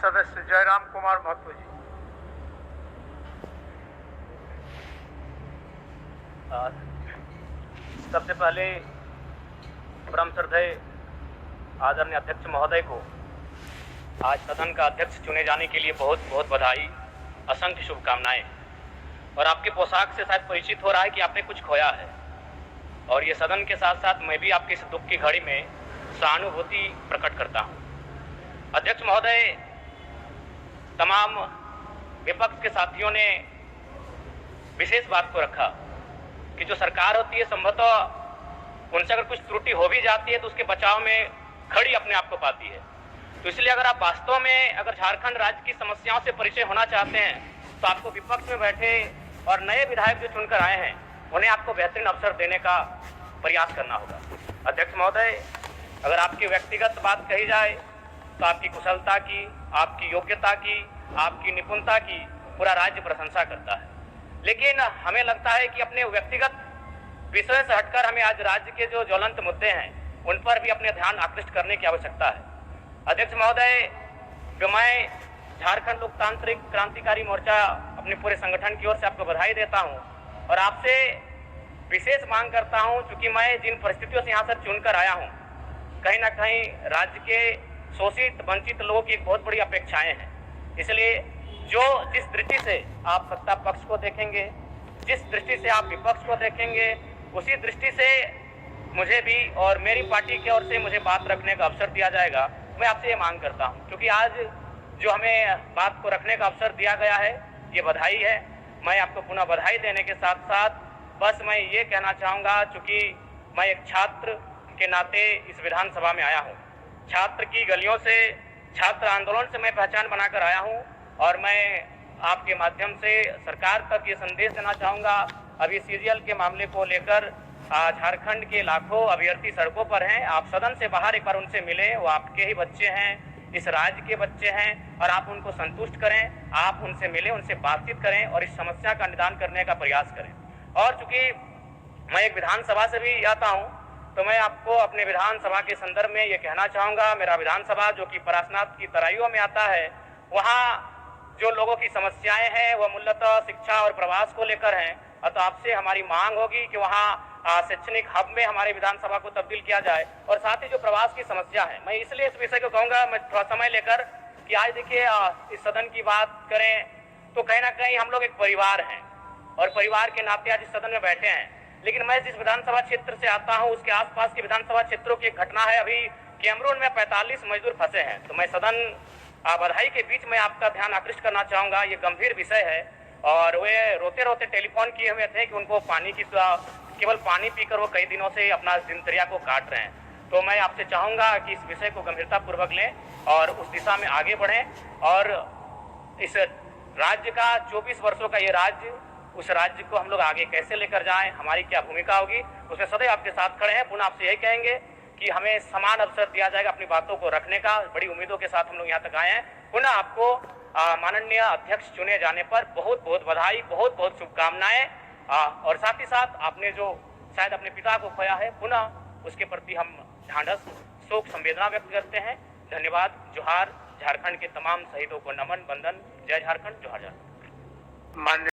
सदस्य जयराम कुमार महतो जी। सबसे पहले परम श्रद्धेय आदरणीय अध्यक्ष महोदय को आज सदन का अध्यक्ष चुने जाने के लिए बहुत बहुत बधाई, असंख्य शुभकामनाएं। और आपके पोशाक से शायद परिचित हो रहा है कि आपने कुछ खोया है, और ये सदन के साथ साथ मैं भी आपके इस दुख की घड़ी में सहानुभूति प्रकट करता हूँ। अध्यक्ष महोदय, तमाम विपक्ष के साथियों ने विशेष बात को रखा कि जो सरकार होती है संभवतः उनसे अगर कुछ त्रुटि हो भी जाती है तो उसके बचाव में खड़ी अपने आप को पाती है। तो इसलिए अगर आप वास्तव में अगर झारखंड राज्य की समस्याओं से परिचय होना चाहते हैं तो आपको विपक्ष में बैठे और नए विधायक जो चुनकर आए हैं उन्हें आपको बेहतरीन अवसर देने का प्रयास करना होगा। अध्यक्ष महोदय, अगर आपकी व्यक्तिगत बात कही जाए तो आपकी कुशलता की, आपकी योग्यता की, आपकी निपुणता की पूरा राज्य प्रशंसा करता है, लेकिन हमें लगता है कि अपने व्यक्तिगत विषय से हटकर हमें आज राज्य के जो ज्वलंत मुद्दे हैं उन पर भी अपने ध्यान आकृष्ट करने की आवश्यकता है। अध्यक्ष महोदय, मैं झारखंड लोकतांत्रिक क्रांतिकारी मोर्चा अपने पूरे संगठन की ओर से आपको बधाई देता हूं और आपसे विशेष मांग करता हूं, चूंकि मैं जिन परिस्थितियों से यहाँ से चुनकर आया हूं, कहीं ना कहीं राज्य के शोषित वंचित लोगों की एक बहुत बड़ी अपेक्षाएं हैं। इसलिए जिस दृष्टि से आप सत्ता पक्ष को देखेंगे, जिस दृष्टि से आप विपक्ष को देखेंगे, उसी दृष्टि से मुझे भी और मेरी पार्टी की ओर से मुझे बात रखने का अवसर दिया जाएगा। मैं आपसे ये मांग करता हूं, क्योंकि आज जो हमें बात को रखने का अवसर दिया गया है ये बधाई है। मैं आपको पुनः बधाई देने के साथ साथ बस मैं ये कहना चाहूँगा, चूँकि मैं एक छात्र के नाते इस विधानसभा में आया हूँ, छात्र की गलियों से, छात्र आंदोलन से मैं पहचान बनाकर आया हूँ, और मैं आपके माध्यम से सरकार तक ये संदेश देना चाहूँगा। अभी सीरियल के मामले को लेकर झारखंड के लाखों अभ्यर्थी सड़कों पर हैं। आप सदन से बाहर एक बार उनसे मिलें, वो आपके ही बच्चे हैं, इस राज्य के बच्चे हैं, और आप उनको संतुष्ट करें। आप उनसे मिलें, उनसे बातचीत करें और इस समस्या का निदान करने का प्रयास करें। और चूंकि मैं एक विधानसभा से भी आता हूँ तो मैं आपको अपने विधानसभा के संदर्भ में ये कहना चाहूँगा, मेरा विधानसभा जो कि परासनाथ की तराइयों में आता है, वहाँ जो लोगों की समस्याएं हैं वह मूलतः शिक्षा और प्रवास को लेकर हैं। तो आपसे हमारी मांग होगी कि वहाँ शैक्षणिक हब में हमारे विधानसभा को तब्दील किया जाए। और साथ ही जो प्रवास की समस्या है, मैं इसलिए इस विषय को कहूँगा, मैं थोड़ा समय लेकर, कि आज देखिए इस सदन की बात करें तो कहीं ना कहीं हम लोग एक परिवार हैं और परिवार के नाते आज इस सदन में बैठे हैं। लेकिन मैं जिस विधानसभा क्षेत्र से आता हूँ उसके आसपास के विधानसभा क्षेत्रों की एक घटना है। अभी कैमरून में 45 मजदूर फंसे हैं। तो मैं सदन बधाई के बीच में आपका ध्यान आकृष्ट करना चाहूँगा, ये गंभीर विषय है और वे रोते रोते टेलीफोन किए हुए थे कि उनको पानी की, केवल पानी पीकर वो कई दिनों से अपना दिनचर्या को काट रहे हैं। तो मैं आपसे चाहूँगा कि इस विषय को गंभीरतापूर्वक लें और उस दिशा में आगे बढ़ें और इस राज्य का 24 वर्षों का ये राज्य, उस राज्य को हम लोग आगे कैसे लेकर जाएं, हमारी क्या भूमिका होगी, उसमें सदैव आपके साथ खड़े हैं। पुनः आपसे यही कहेंगे कि हमें समान अवसर दिया जाएगा अपनी बातों को रखने का। बड़ी उम्मीदों के साथ हम लोग यहाँ तक आए हैं। पुनः आपको माननीय अध्यक्ष चुने जाने पर बहुत बहुत बधाई, बहुत बहुत शुभकामनाएं। और साथ ही साथ आपने जो शायद अपने पिता को खोया है, पुनः उसके प्रति हम ढांढस, शोक, संवेदना व्यक्त करते हैं। धन्यवाद। जोहार। झारखंड के तमाम शहीदों को नमन, वंदन। जय झारखंड, जोहार झारखंड।